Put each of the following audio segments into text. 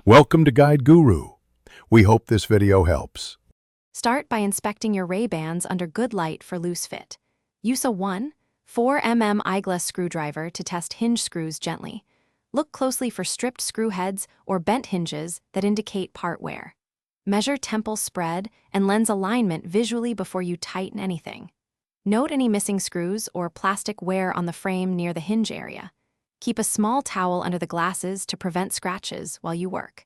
Welcome to Guide Guru. We hope this video helps. Start by inspecting your Ray-Bans under good light for loose fit. Use a 1/4 mm eyeglass screwdriver to test hinge screws gently. Look closely for stripped screw heads or bent hinges that indicate part wear. Measure temple spread and lens alignment visually before you tighten anything. Note any missing screws or plastic wear on the frame near the hinge area. Keep a small towel under the glasses to prevent scratches while you work.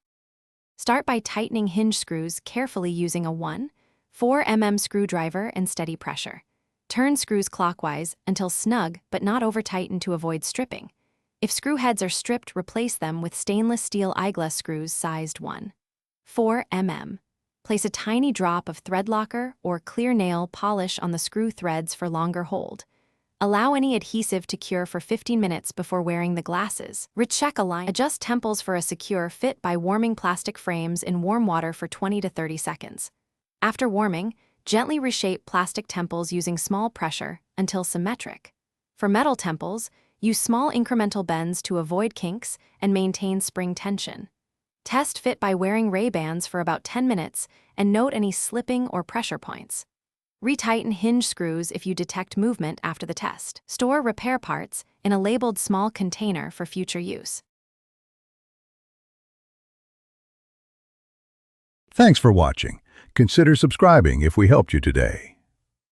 Start by tightening hinge screws carefully using a 1/4 mm screwdriver and steady pressure. Turn screws clockwise until snug but not over-tightened to avoid stripping. If screw heads are stripped, replace them with stainless steel eyeglass screws sized 1/4 mm. Place a tiny drop of thread locker or clear nail polish on the screw threads for longer hold. Allow any adhesive to cure for 15 minutes before wearing the glasses. Recheck align. Adjust temples for a secure fit by warming plastic frames in warm water for 20 to 30 seconds. After warming, gently reshape plastic temples using small pressure until symmetric. For metal temples, use small incremental bends to avoid kinks and maintain spring tension. Test fit by wearing Ray-Bans for about 10 minutes and note any slipping or pressure points. Retighten hinge screws if you detect movement after the test. Store repair parts in a labeled small container for future use. Thanks for watching. Consider subscribing if we helped you today.